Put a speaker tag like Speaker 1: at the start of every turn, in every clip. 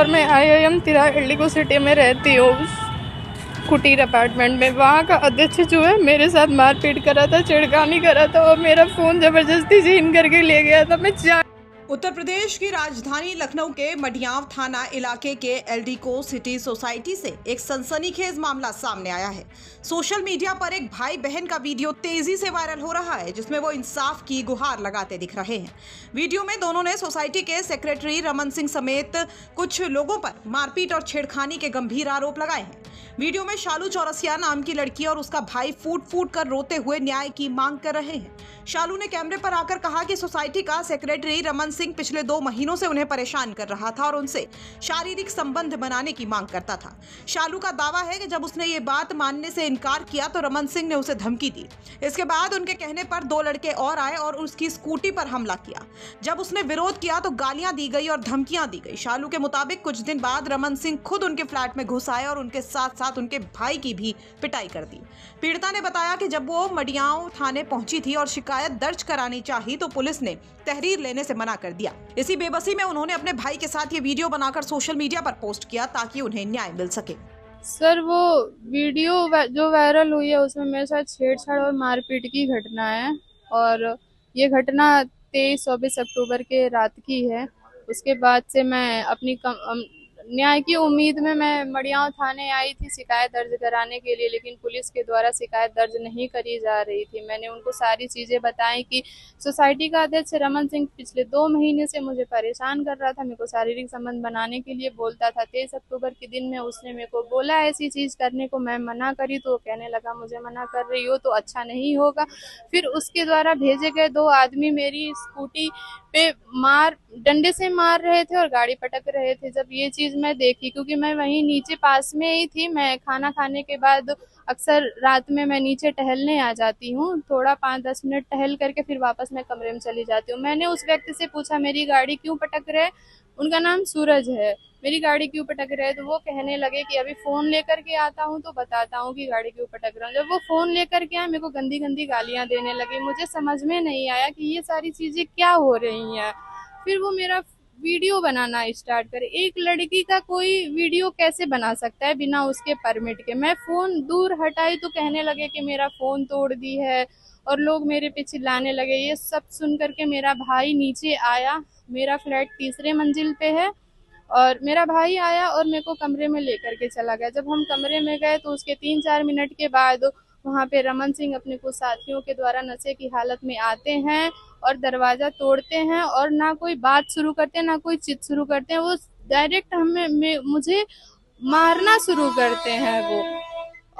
Speaker 1: और मैं IIM तिराहा इल्डिको सिटी में रहती हूँ, कुटीर अपार्टमेंट में। वहाँ का अध्यक्ष जो है मेरे साथ मारपीट करा था, छेड़खानी करा था और मेरा फ़ोन ज़बरदस्ती छीन करके ले गया था। मैं
Speaker 2: उत्तर प्रदेश की राजधानी लखनऊ के मडियाव थाना इलाके के एल्डिको सिटी सोसाइटी से एक सनसनीखेज मामला सामने आया है। सोशल मीडिया पर एक भाई बहन का वीडियो तेजी से वायरल हो रहा है, जिसमें वो इंसाफ की गुहार लगाते दिख रहे हैं। वीडियो में दोनों ने सोसाइटी के सेक्रेटरी रमन सिंह समेत कुछ लोगों पर मारपीट और छेड़खानी के गंभीर आरोप लगाए हैं। वीडियो में शालू चौरसिया नाम की लड़की और उसका भाई फूट फूट कर रोते हुए न्याय की मांग कर रहे हैं। शालू ने कैमरे पर आकर कहा कि सोसाइटी का सेक्रेटरी रमन सिंह पिछले 2 महीनों से उन्हें परेशान कर रहा था और उनसे शारीरिक संबंध बनाने की मांग करता था। शालू का दावा है कि जब उसने ये बात मानने से इनकार किया तो रमन सिंह ने उसे धमकी दी। इसके बाद उनके कहने पर 2 लड़के और आए और उसकी स्कूटी पर हमला किया। जब उसने विरोध किया तो गालियां दी गई और धमकियां दी गई। शालू के मुताबिक कुछ दिन बाद रमन सिंह खुद उनके फ्लैट में घुस आए और उनके साथ साथ उनके भाई की भी पिटाई कर दी। पीड़िता ने बताया कि जब वो मडियाव थाने पहुंची थी और शिकायत दर्ज करानी चाही तो पुलिस ने तहरीर लेने से मना कर दिया। इसी बेबसी में उन्होंने अपने भाई के साथ ये वीडियो बनाकर सोशल मीडिया पर पोस्ट किया ताकि उन्हें न्याय मिल सके।
Speaker 1: सर, वो वीडियो जो वायरल हुई है उसमें मेरे साथ छेड़छाड़ और मारपीट की घटना है और ये घटना 23-24 अक्टूबर के रात की है। उसके बाद से मैं अपनी न्याय की उम्मीद में मैं मडियाव थाने आई थी शिकायत दर्ज कराने के लिए, लेकिन पुलिस के द्वारा शिकायत दर्ज नहीं करी जा रही थी। मैंने उनको सारी चीज़ें बताई कि सोसाइटी का अध्यक्ष रमन सिंह पिछले 2 महीने से मुझे परेशान कर रहा था, मेरे को शारीरिक संबंध बनाने के लिए बोलता था। 23 अक्टूबर के दिन में उसने मेरे को बोला ऐसी चीज़ करने को, मैं मना करी तो वो कहने लगा मुझे मना कर रही हो तो अच्छा नहीं होगा। फिर उसके द्वारा भेजे गए 2 आदमी मेरी स्कूटी पे डंडे से मार रहे थे और गाड़ी पटक रहे थे। जब ये चीज़ मैं देखी, क्योंकि मैं वहीं नीचे पास में ही थी, मैं खाना खाने के बाद अक्सर रात में मैं नीचे टहलने आ जाती हूँ, थोड़ा 5-10 मिनट टहल करके फिर वापस मैं कमरे में चली जाती हूँ। मैंने उस व्यक्ति से पूछा मेरी गाड़ी क्यों पटक रहे, उनका नाम सूरज है, मेरी गाड़ी क्यों पटक रहे है? तो वो कहने लगे कि अभी फ़ोन लेकर के आता हूँ तो बताता हूँ कि गाड़ी क्यों पटक रहा हूँ। जब वो फ़ोन लेकर के आए मेरे को गंदी गंदी गालियाँ देने लगे। मुझे समझ में नहीं आया कि ये सारी चीज़ें क्या हो रही हैं। फिर वो मेरा वीडियो बनाना स्टार्ट करे। एक लड़की का कोई वीडियो कैसे बना सकता है बिना उसके परमिट के? मैं फ़ोन दूर हटाई तो कहने लगे कि मेरा फ़ोन तोड़ दी है और लोग मेरे पे चिल्लाने लगे। ये सब सुन करके मेरा भाई नीचे आया, मेरा फ्लैट 3रे मंजिल पे है, और मेरा भाई आया और मेरे को कमरे में लेकर के चला गया। जब हम कमरे में गए तो उसके 3-4 मिनट के बाद वहाँ पे रमन सिंह अपने कुछ साथियों के द्वारा नशे की हालत में आते हैं और दरवाज़ा तोड़ते हैं और ना कोई बात शुरू करते हैं ना कोई चित शुरू करते हैं, वो डायरेक्ट मुझे मारना शुरू करते हैं वो।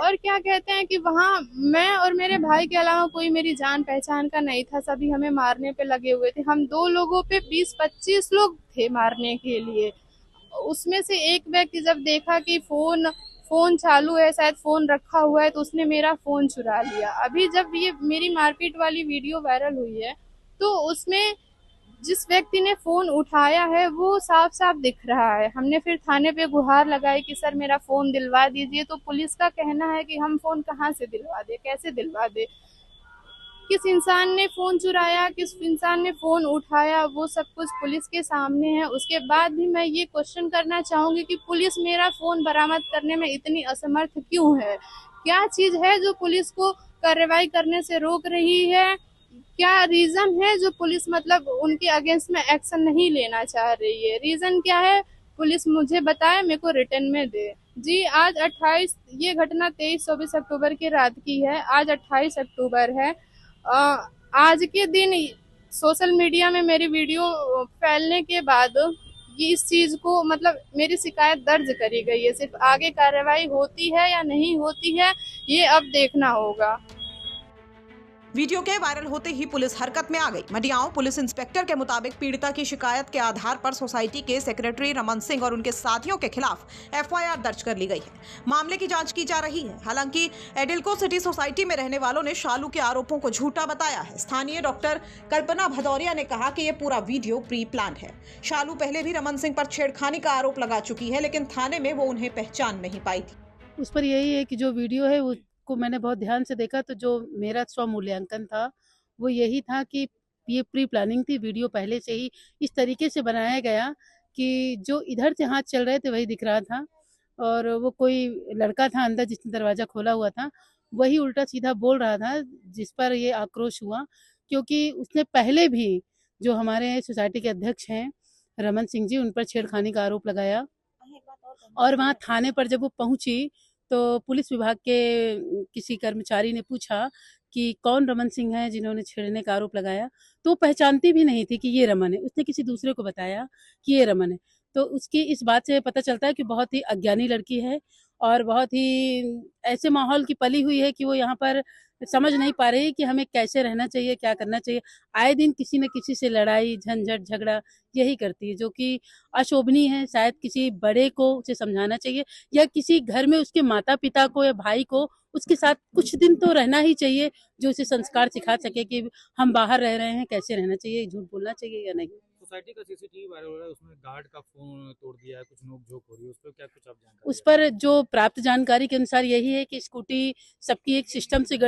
Speaker 1: और क्या कहते हैं कि वहाँ मैं और मेरे भाई के अलावा कोई मेरी जान पहचान का नहीं था, सभी हमें मारने पे लगे हुए थे। हम 2 लोगों पे 20-25 लोग थे मारने के लिए। उसमें से एक व्यक्ति जब देखा कि फ़ोन चालू है, शायद फ़ोन रखा हुआ है, तो उसने मेरा फ़ोन चुरा लिया। अभी जब ये मेरी मारपीट वाली वीडियो वायरल हुई है तो उसमें जिस व्यक्ति ने फ़ोन उठाया है वो साफ-साफ दिख रहा है। हमने फिर थाने पे गुहार लगाई कि सर मेरा फ़ोन दिलवा दीजिए, तो पुलिस का कहना है कि हम फ़ोन कहाँ से दिलवा दें, कैसे दिलवा दें? किस इंसान ने फ़ोन चुराया, किस इंसान ने फ़ोन उठाया, वो सब कुछ पुलिस के सामने है। उसके बाद भी मैं ये क्वेश्चन करना चाहूँगी कि पुलिस मेरा फ़ोन बरामद करने में इतनी असमर्थ क्यों है? क्या चीज़ है जो पुलिस को कार्रवाई करने से रोक रही है? क्या रीज़न है जो पुलिस मतलब उनके अगेंस्ट में एक्शन नहीं लेना चाह रही है? रीज़न क्या है? पुलिस मुझे बताए, मेरे को रिटन में दे। जी, आज 28, ये घटना 23-24 अक्टूबर की रात की है। आज 28 अक्टूबर है। आज के दिन सोशल मीडिया में मेरी वीडियो फैलने के बाद ये इस चीज़ को मतलब मेरी शिकायत दर्ज करी गई है। सिर्फ आगे कार्रवाई होती है या नहीं होती है ये अब देखना होगा।
Speaker 2: वीडियो के वायरल होते ही पुलिस हरकत में आ गई। मडियाव पुलिस इंस्पेक्टर के मुताबिक पीड़िता की शिकायत के आधार पर सोसाइटी के सेक्रेटरी रमन सिंह और उनके साथियों के खिलाफ FIR दर्ज कर ली गई है। मामले की जांच की जा रही है। हालांकि एडिल्को सिटी सोसाइटी में रहने वालों ने शालू के आरोपों को झूठा बताया है। स्थानीय डॉक्टर कल्पना भदौरिया ने कहा कि यह पूरा वीडियो प्री प्लान है। शालू पहले भी रमन सिंह पर छेड़खानी का आरोप लगा चुकी है, लेकिन थाने में वो उन्हें पहचान नहीं पाई थी।
Speaker 3: उस पर यही है कि जो वीडियो है उसको मैंने बहुत ध्यान से देखा, तो जो मेरा स्वमूल्यांकन था वो यही था कि ये प्री प्लानिंग थी। वीडियो पहले से ही इस तरीके से बनाया गया कि जो इधर से हाथ चल रहे थे वही दिख रहा था, और वो कोई लड़का था अंदर जिसने दरवाज़ा खोला हुआ था, वही उल्टा सीधा बोल रहा था, जिस पर ये आक्रोश हुआ। क्योंकि उसने पहले भी जो हमारे सोसाइटी के अध्यक्ष हैं रमन सिंह जी, उन पर छेड़खानी का आरोप लगाया। और वहाँ थाने पर जब वो पहुंची तो पुलिस विभाग के किसी कर्मचारी ने पूछा कि कौन रमन सिंह है जिन्होंने छेड़ने का आरोप लगाया, तो वो पहचानती भी नहीं थी कि ये रमन है। उसने किसी दूसरे को बताया कि ये रमन है। तो उसकी इस बात से पता चलता है कि बहुत ही अज्ञानी लड़की है और बहुत ही ऐसे माहौल की पली हुई है कि वो यहाँ पर समझ नहीं पा रही कि हमें कैसे रहना चाहिए, क्या करना चाहिए। आए दिन किसी न किसी से लड़ाई झंझट झगड़ा यही करती है, जो कि अशोभनीय है। शायद किसी बड़े को उसे समझाना चाहिए, या किसी घर में उसके माता पिता को या भाई को उसके साथ कुछ दिन तो रहना ही चाहिए, जो उसे संस्कार सिखा सके कि हम बाहर रह रहे हैं, कैसे रहना चाहिए, झूठ बोलना चाहिए या नहीं।
Speaker 4: सोसाइटी का सीसीटीवी वायरल हो रहा है, उसमें गार्ड का फोन तोड़ दिया है, कुछ नोक-झोंक हो रही है, उस पर क्या कुछ आप जानकारी?
Speaker 3: उस पर जो प्राप्त जानकारी के अनुसार यही है कि स्कूटी सबकी एक सिस्टम से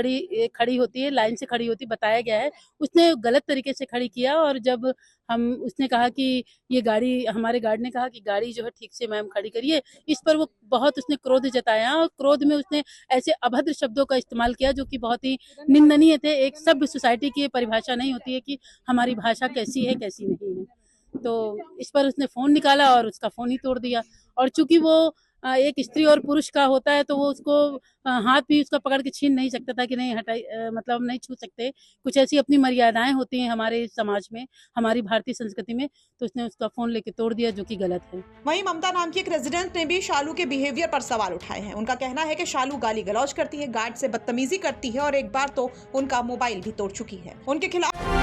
Speaker 3: खड़ी होती है, लाइन से खड़ी होती, बताया गया है। उसने गलत तरीके से खड़ी किया, और जब उसने कहा कि ये गाड़ी, हमारे गार्ड ने कहा कि गाड़ी जो है ठीक से मैम खड़ी करिए, इस पर वो बहुत उसने क्रोध जताया, और क्रोध में उसने ऐसे अभद्र शब्दों का इस्तेमाल किया जो कि बहुत ही निंदनीय थे। एक सभ्य सोसाइटी की परिभाषा नहीं होती है कि हमारी भाषा कैसी है कैसी नहीं है। तो इस पर उसने फ़ोन निकाला और उसका फ़ोन ही तोड़ दिया। और चूंकि वो एक स्त्री और पुरुष का होता है, तो वो उसको हाथ भी उसका पकड़ के छीन नहीं सकता था कि नहीं मतलब नहीं छू सकते। कुछ ऐसी अपनी मर्यादाएं होती हैं हमारे समाज में, हमारी भारतीय संस्कृति में। तो उसने उसका फ़ोन लेके तोड़ दिया, जो कि गलत है।
Speaker 2: वहीं ममता नाम की एक रेजिडेंट ने भी शालू के बिहेवियर पर सवाल उठाए हैं। उनका कहना है कि शालू गाली गलौज करती है, गार्ड से बदतमीजी करती है और एक बार तो उनका मोबाइल भी तोड़ चुकी है। उनके खिलाफ